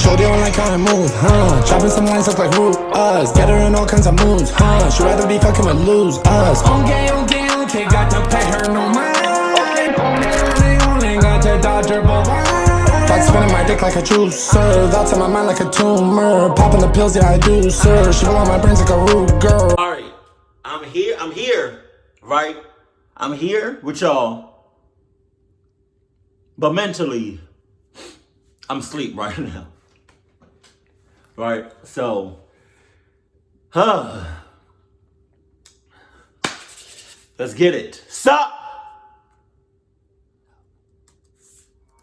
Shorty don't like how I move, Chopping some lines up like root us. Get her in all kinds of moods, She'd rather be fucking with lose us. Okay, got to pay her no mind. Only got to dodge her Fuck spinning my dick like a juicer. Thoughts in my mind like a tumor. Popping the pills, yeah I do, sir. She blow my brains like a root girl. Alright, I'm here, right? I'm here with y'all. But mentally, I'm asleep right now. Right? So, let's get it. Sup?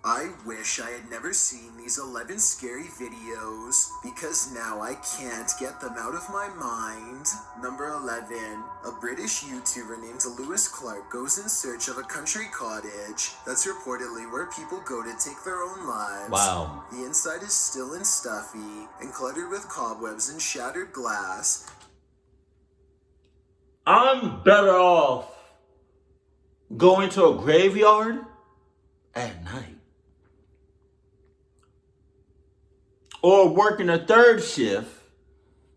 I wish I had never seen these 11 scary videos, because now I can't get them out of my mind. Number 11, a British YouTuber named Lewis Clark goes in search of a country cottage that's reportedly where people go to take their own lives. Wow. The inside is still and stuffy, and cluttered with cobwebs and shattered glass. I'm better off going to a graveyard at night. Or working a third shift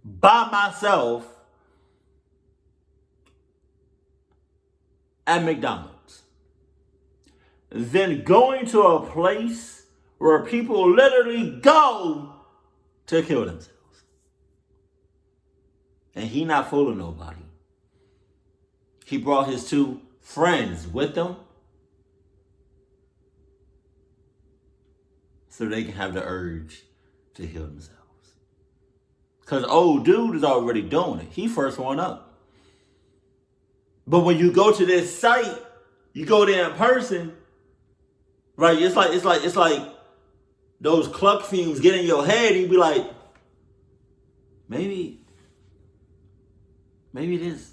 by myself at McDonald's. Then going to a place where people literally go to kill themselves. And he not fooling nobody. He brought his 2 friends with him so they can have the urge to heal themselves. Because old dude is already doing it. He first one up. But when you go to this site, you go there in person, right? It's like those cluck fumes get in your head and you be like, maybe it is.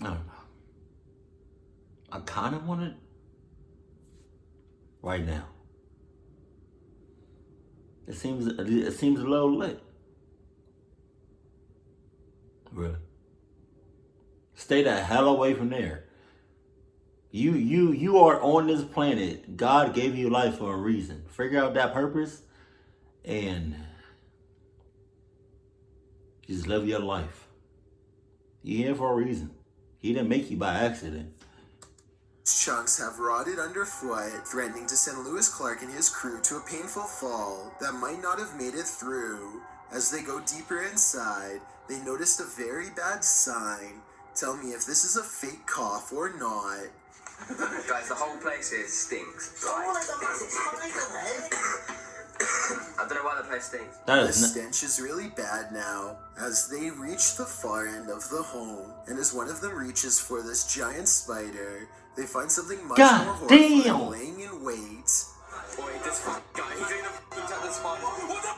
I don't know. I kind of want it right now. It seems a little lit. Really. Stay the hell away from there. You are on this planet. God gave you life for a reason. Figure out that purpose and just live your life. You're here for a reason. He didn't make you by accident. Chunks have rotted underfoot, threatening to send Lewis Clark and his crew to a painful fall that might not have made it through. As they go deeper inside, they noticed a very bad sign. Tell me if this is a fake cough or not. Guys, the whole place here stinks. I don't know why the place stinks. The stench is really bad now, as they reach the far end of the home, and as one of them reaches for this giant spider, they find something much more horrifying laying in wait. Boy, this guy, he's gonna attack the spider. What the?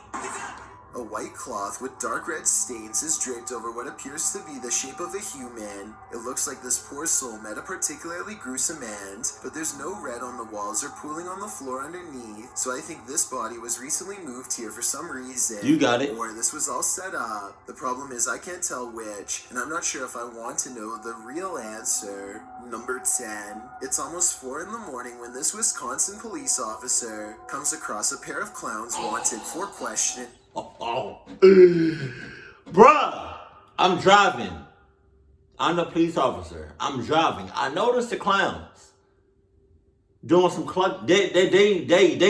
A white cloth with dark red stains is draped over what appears to be the shape of a human. It looks like this poor soul met a particularly gruesome end, but there's no red on the walls or pooling on the floor underneath, so I think this body was recently moved here for some reason. You got it. Or this was all set up. The problem is I can't tell which, and I'm not sure if I want to know the real answer. Number 10. It's almost 4 in the morning when this Wisconsin police officer comes across a pair of clowns wanted for questioning. Bruh, I'm driving. I'm the police officer. I'm driving. I noticed the clowns doing some cluck. They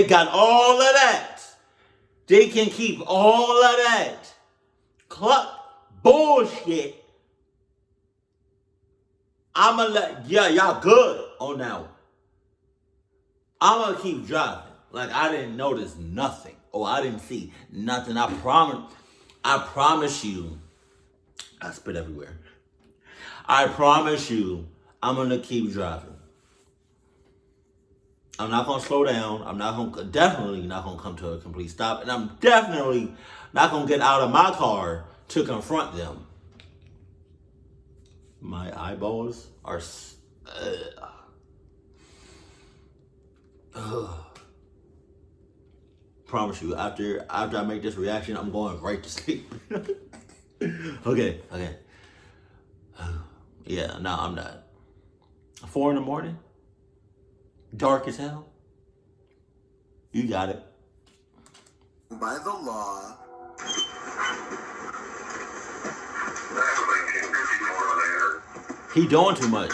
got all of that. They can keep all of that cluck bullshit. I'ma let y'all good on that one. I'ma keep driving like I didn't notice nothing. Oh, I didn't see nothing. I promise you. I spit everywhere. I promise you, I'm gonna keep driving. I'm not gonna slow down. Definitely not gonna come to a complete stop, and I'm definitely not gonna get out of my car to confront them. My eyeballs are. Promise you, after I make this reaction, I'm going right to sleep. Okay. Yeah, no, I'm not. 4 in the morning? Dark as hell? You got it. by the law. He doing too much.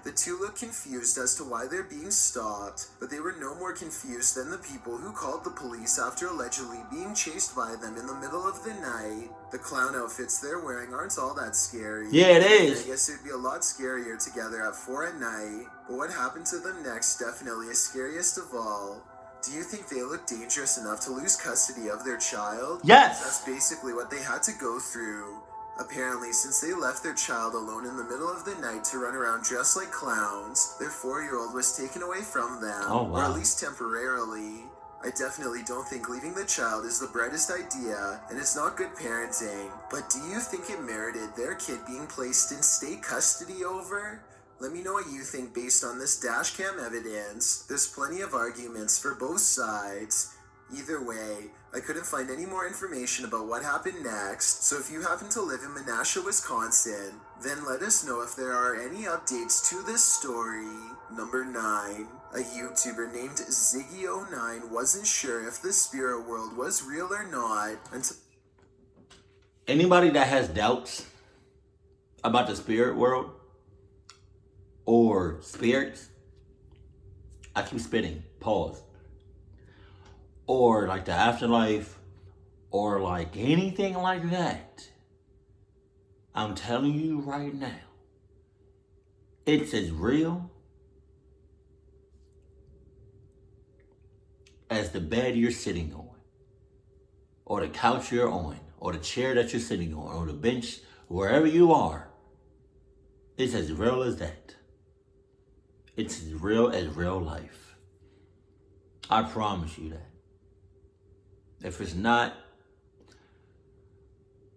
The two look confused as to why they're being stalked, but they were no more confused than the people who called the police after allegedly being chased by them in the middle of the night. The clown outfits they're wearing aren't all that scary. Yeah, it is. I guess it'd be a lot scarier together at 4 at night, but what happened to them next definitely is scariest of all. Do you think they look dangerous enough to lose custody of their child? Yes. That's basically what they had to go through. Apparently, since they left their child alone in the middle of the night to run around dressed like clowns, their 4-year-old was taken away from them, Oh, wow. or at least temporarily. I definitely don't think leaving the child is the brightest idea, and it's not good parenting. But do you think it merited their kid being placed in state custody over? Let me know what you think based on this dashcam evidence. There's plenty of arguments for both sides. Either way, I couldn't find any more information about what happened next, so if you happen to live in Menasha, Wisconsin, then let us know if there are any updates to this story. Number 9. A YouTuber named Ziggy09 wasn't sure if the spirit world was real or not until... Anybody that has doubts about the spirit world or spirits, I keep spitting, pause. Or like the afterlife, or like anything like that. I'm telling you right now, it's as real as the bed you're sitting on, or the couch you're on, or the chair that you're sitting on, or the bench, wherever you are. It's as real as that. It's as real life. I promise you that. If it's not,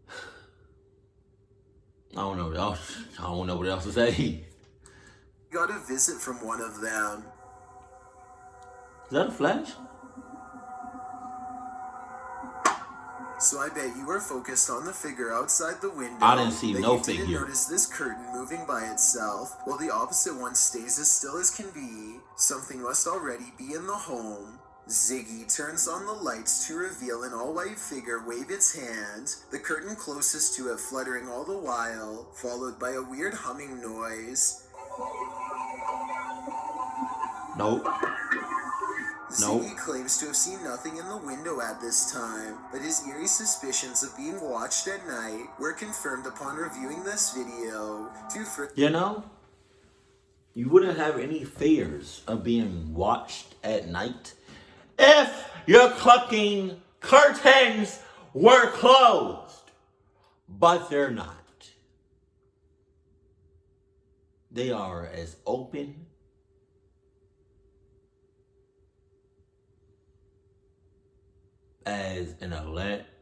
I don't know what else to say. got a visit from one of them. Is that a flash? So I bet you were focused on the figure outside the window. I didn't see that no you didn't figure. notice this curtain moving by itself, while the opposite one stays as still as can be. Something must already be in the home. Ziggy turns on the lights to reveal an all-white figure wave its hand, the curtain closest to it fluttering all the while, followed by a weird humming noise. Nope. Ziggy claims to have seen nothing in the window at this time, but his eerie suspicions of being watched at night were confirmed upon reviewing this video. You know, you wouldn't have any fears of being watched at night if your clucking curtains were closed. But they're not. They are as open as an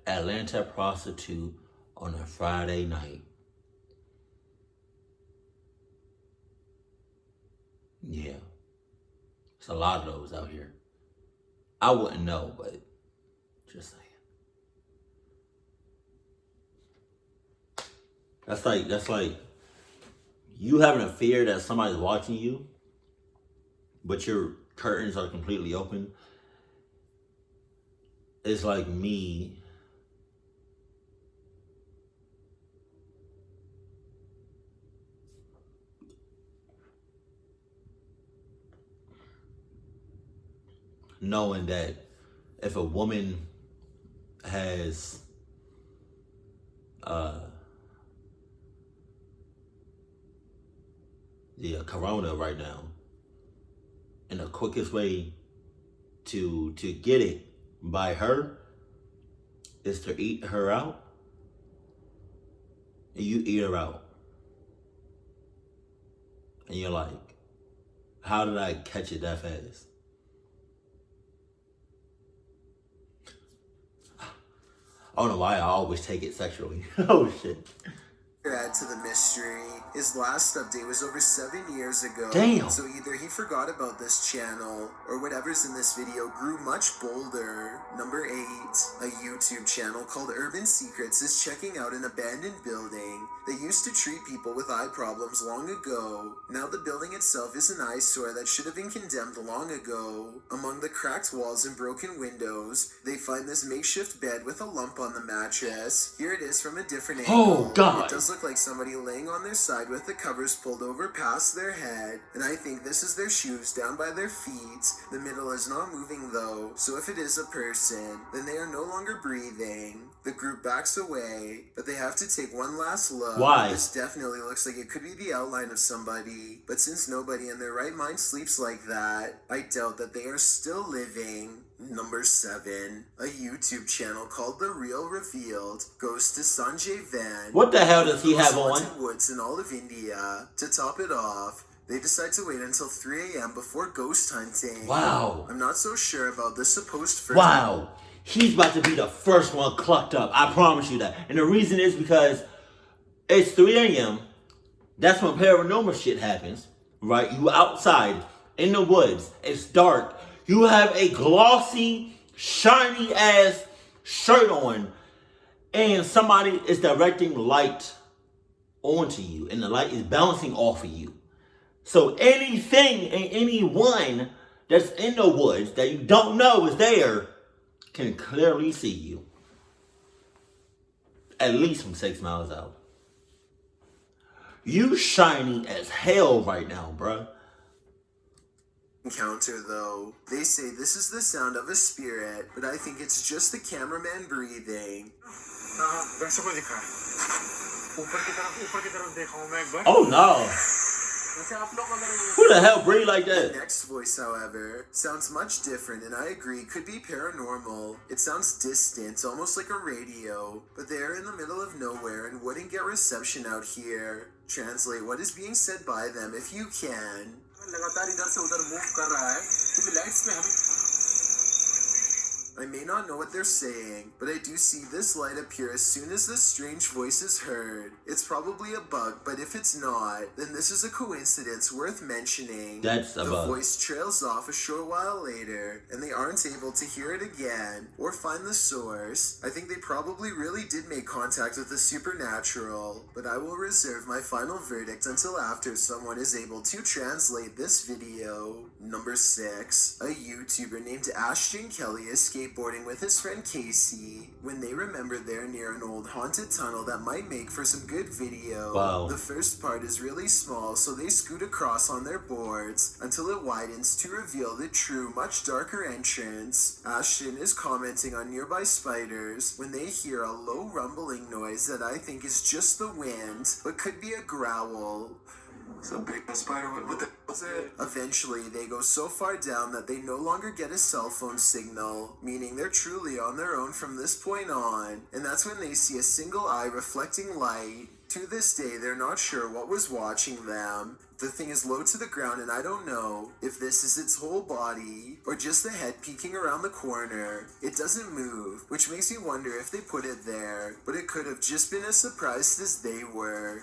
Atlanta prostitute on a Friday night. Yeah. There's a lot of those out here. I wouldn't know, but just saying. That's like you having a fear that somebody's watching you, but your curtains are completely open. It's like me knowing that if a woman has the corona right now, and the quickest way to get it by her is to eat her out, and you eat her out, and you're like, how did I catch it that fast? I don't know why I always take it sexually. Oh shit. Add to the mystery, his last update was over 7 years ago. Damn. So either he forgot about this channel, or whatever's in this video grew much bolder. Number 8, a YouTube channel called Urban Secrets is checking out an abandoned building that used to treat people with eye problems long ago. Now the building itself is an eyesore that should have been condemned long ago. Among the cracked walls and broken windows, they find this makeshift bed with a lump on the mattress. Here it is from a different angle. Oh, God. It does look like somebody laying on their side with the covers pulled over past their head, and I think this is their shoes down by their feet. The middle is not moving though, so if it is a person, then they are no longer breathing. The group backs away, but they have to take one last look. Why? This definitely looks like it could be the outline of somebody, but since nobody in their right mind sleeps like that, I doubt that they are still living. Number 7, a YouTube channel called The Real Revealed goes to Sanjay Van. What the hell does he have Haunted on? woods in all of India. To top it off, they decide to wait until 3 a.m. before ghost hunting. Wow. I'm not so sure about this supposed first. Wow. He's about to be the first one clucked up. I promise you that. And the reason is because it's 3 a.m. That's when paranormal shit happens. Right? You outside in the woods. It's dark. You have a glossy, shiny ass shirt on. And somebody is directing light onto you. And the light is bouncing off of you. So anything and anyone that's in the woods that you don't know is there can clearly see you. At least from 6 miles out. You shiny as hell right now, bruh. Encounter though. They say this is the sound of a spirit, but I think it's just the cameraman breathing. Oh no. Who the hell breathe like that? The next voice, however, sounds much different, and I agree, could be paranormal. It sounds distant, almost like a radio, but they're in the middle of nowhere and wouldn't get reception out here. Translate what is being said by them if you can. I may not know what they're saying, but I do see this light appear as soon as this strange voice is heard. It's probably a bug, but if it's not, then this is a coincidence worth mentioning. That's a bug. The voice trails off a short while later, and they aren't able to hear it again, or find the source. I think they probably really did make contact with the supernatural, but I will reserve my final verdict until after someone is able to translate this video. Number 6, a YouTuber named Ashton Kelly is skateboarding with his friend Casey when they remember they're near an old haunted tunnel that might make for some good video. Wow. The first part is really small, so they scoot across on their boards until it widens to reveal the true, much darker entrance. Ashton is commenting on nearby spiders when they hear a low rumbling noise that I think is just the wind, but could be a growl. It's a big spider. What the hell's it? Eventually, they go so far down that they no longer get a cell phone signal, meaning they're truly on their own from this point on, and that's when they see a single eye reflecting light. To this day, they're not sure what was watching them. The thing is low to the ground, and I don't know if this is its whole body or just the head peeking around the corner. It doesn't move, which makes me wonder if they put it there, but it could have just been as surprised as they were.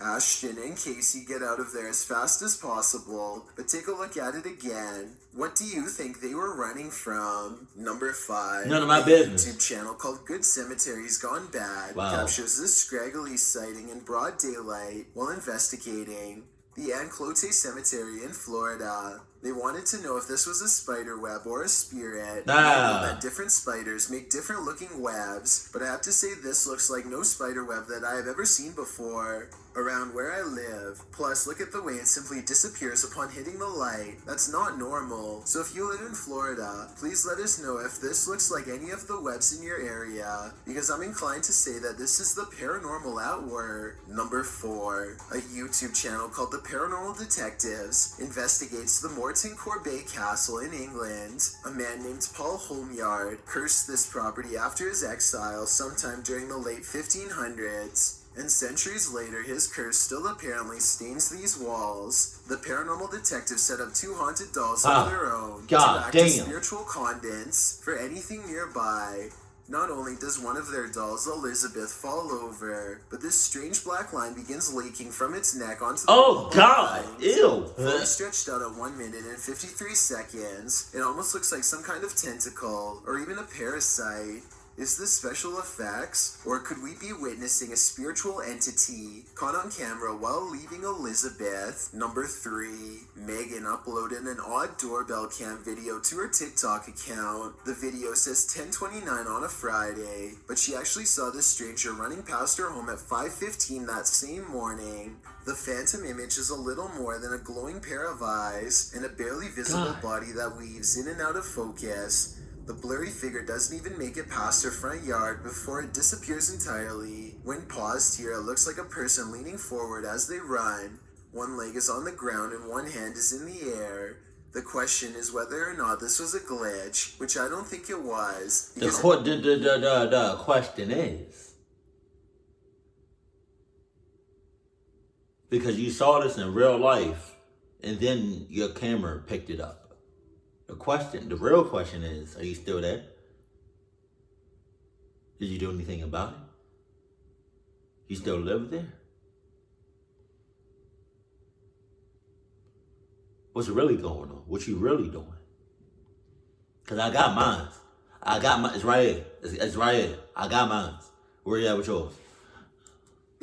Ashton and Casey get out of there as fast as possible, but take a look at it again. What do you think they were running from? Number 5. None of my a business. YouTube channel called Good Cemeteries Gone Bad Wow. captures this scraggly sighting in broad daylight while investigating the Enclote Cemetery in Florida. They wanted to know if this was a spider web or a spirit. They know that different spiders make different looking webs, but I have to say this looks like no spider web that I have ever seen before around where I live. Plus, look at the way it simply disappears upon hitting the light. That's not normal. So if you live in Florida, please let us know if this looks like any of the webs in your area, because I'm inclined to say that this is the paranormal at work. Number 4, a YouTube channel called The Paranormal Detectives investigates the Morton Corbet Castle in England. A man named Paul Holmyard cursed this property after his exile sometime during the late 1500s. And centuries later, his curse still apparently stains these walls. The paranormal detectives set up 2 haunted dolls of their own to act as spiritual conduits for anything nearby. Not only does one of their dolls, Elizabeth, fall over, but this strange black line begins leaking from its neck onto the Oh, wall God. behind. Ew. Fully stretched out at 1 minute and 53 seconds, it almost looks like some kind of tentacle, or even a parasite. Is this special effects, or could we be witnessing a spiritual entity caught on camera while leaving Elizabeth? Number 3, Megan uploaded an odd doorbell cam video to her TikTok account. The video says 10:29 on a Friday, but she actually saw this stranger running past her home at 5:15 that same morning. The phantom image is a little more than a glowing pair of eyes and a barely visible body that weaves in and out of focus. The blurry figure doesn't even make it past her front yard before it disappears entirely. When paused here, it looks like a person leaning forward as they run. One leg is on the ground and one hand is in the air. The question is whether or not this was a glitch, which I don't think it was. The question is, because you saw this in real life and then your camera picked it up. The real question is, are you still there? Did you do anything about it? You still live there? What's really going on? What you really doing? Because I got mine. It's right here. It's right here. I got mine. Where you at with yours?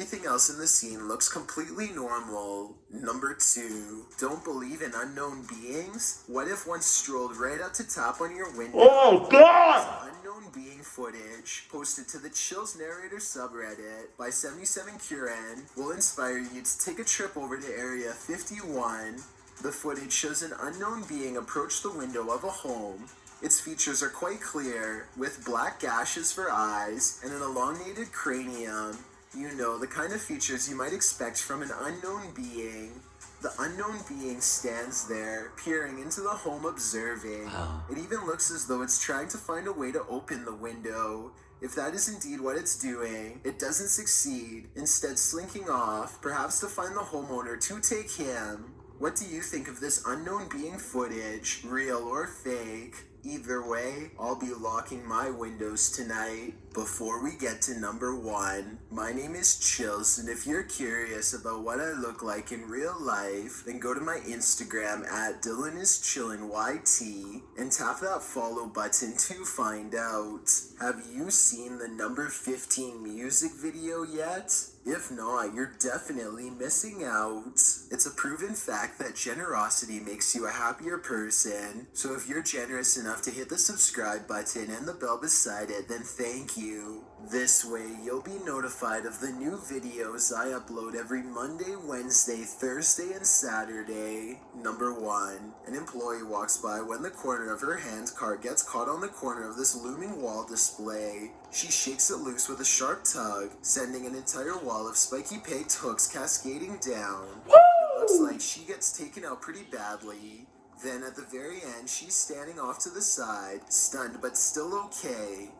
Everything else in the scene looks completely normal. Number 2, don't believe in unknown beings? What if one strolled right up to tap on your window? Oh, God! Unknown being footage posted to the Chills Narrator subreddit by 77Curen will inspire you to take a trip over to Area 51. The footage shows an unknown being approach the window of a home. Its features are quite clear, with black gashes for eyes and an elongated cranium. You know, the kind of features you might expect from an unknown being. The unknown being stands there, peering into the home, observing. Wow. It even looks as though it's trying to find a way to open the window. If that is indeed what it's doing, it doesn't succeed, instead slinking off, perhaps to find the homeowner to take him. What do you think of this unknown being footage, real or fake? Either way, I'll be locking my windows tonight. Before we get to number 1, my name is Chills, and if you're curious about what I look like in real life, then go to my Instagram at DylanIsChillinYT and tap that follow button to find out. Have you seen the number 15 music video yet? If not, you're definitely missing out. It's a proven fact that generosity makes you a happier person, so if you're generous enough to hit the subscribe button and the bell beside it, then thank you. This way, you'll be notified of the new videos I upload every Monday, Wednesday, Thursday, and Saturday. Number 1, an employee walks by when the corner of her hand cart gets caught on the corner of this looming wall display. She shakes it loose with a sharp tug, sending an entire wall of spiky pegged hooks cascading down. It looks like she gets taken out pretty badly. Then at the very end, she's standing off to the side, stunned but still okay.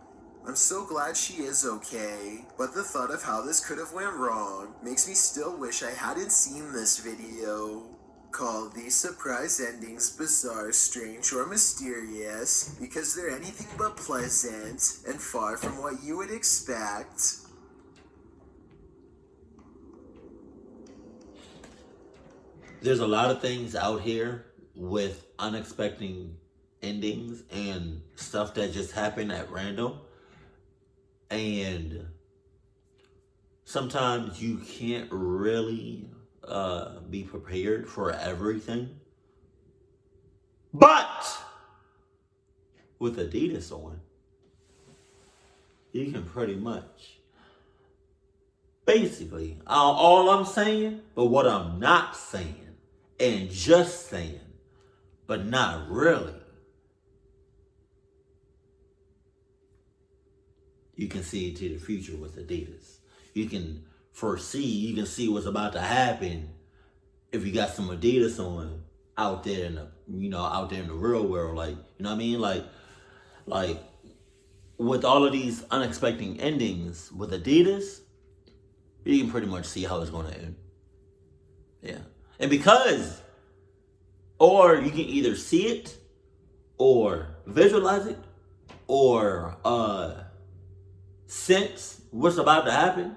I'm so glad she is okay, but the thought of how this could have went wrong makes me still wish I hadn't seen this video. Call these surprise endings bizarre, strange, or mysterious because they're anything but pleasant and far from what you would expect. There's a lot of things out here with unexpected endings and stuff that just happened at random. And sometimes you can't really be prepared for everything. But with Adidas on, you can pretty much, basically, all I'm saying, but what I'm not saying, and just saying, but not really. You can see into the future with Adidas. You can foresee, you can see what's about to happen if you got some Adidas on out there in the, out there in the real world. Like, you know what I mean? Like with all of these unexpected endings with Adidas, you can pretty much see how it's going to end. Yeah. And because, or you can either see it or visualize it or sense what's about to happen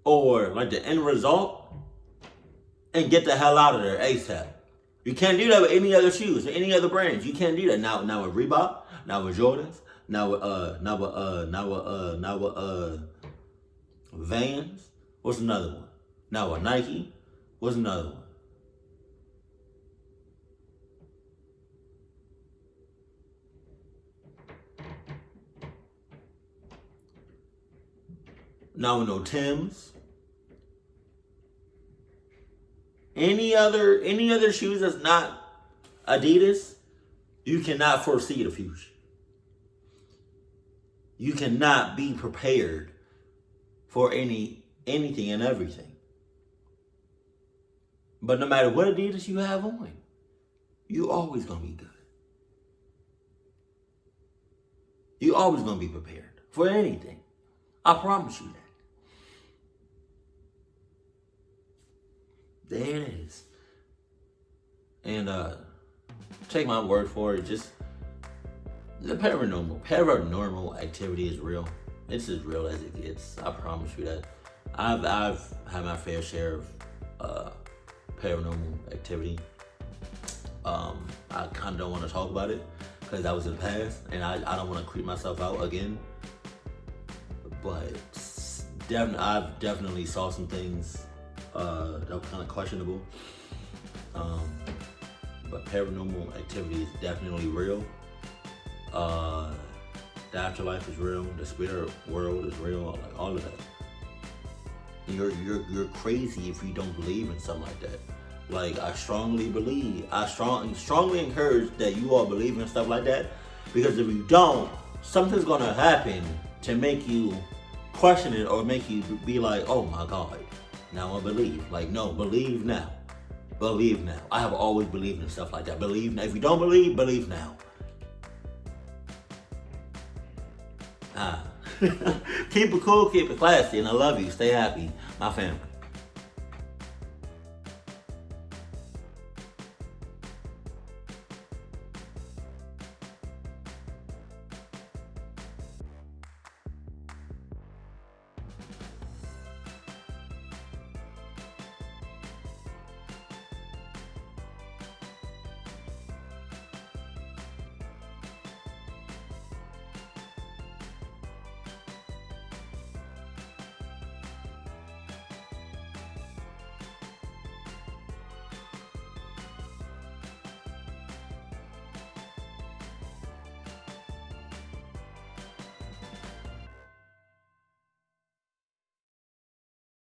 or like the end result and get the hell out of there ASAP. You can't do that with any other shoes or any other brands. You can't do that now with Reebok, now with Jordans, now with Vans. What's another one? Now with Nike. What's another one? Now with no Timbs. Any other shoes that's not Adidas, you cannot foresee the future. You cannot be prepared for anything and everything. But no matter what Adidas you have on, you always gonna be good. You always gonna be prepared for anything. I promise you that. There it is. And take my word for it, just the paranormal activity is real. It's as real as it gets. I promise you that. I've had my fair share of paranormal activity. I kind of don't want to talk about it because that was in the past, and I don't want to creep myself out again. But I've definitely saw some things that were kind of questionable. But paranormal activity is definitely real. The afterlife is real. The spirit world is real. Like all of that. You're crazy if you don't believe in something like that. Like I strongly encourage that you all believe in stuff like that, because if you don't, something's gonna happen to make you question it or make you be like, oh my God, now I believe. Like no, believe now. Believe now. I have always believed in stuff like that. Believe now. If you don't believe now. Keep it cool, keep it classy, and I love you. Stay happy, my family.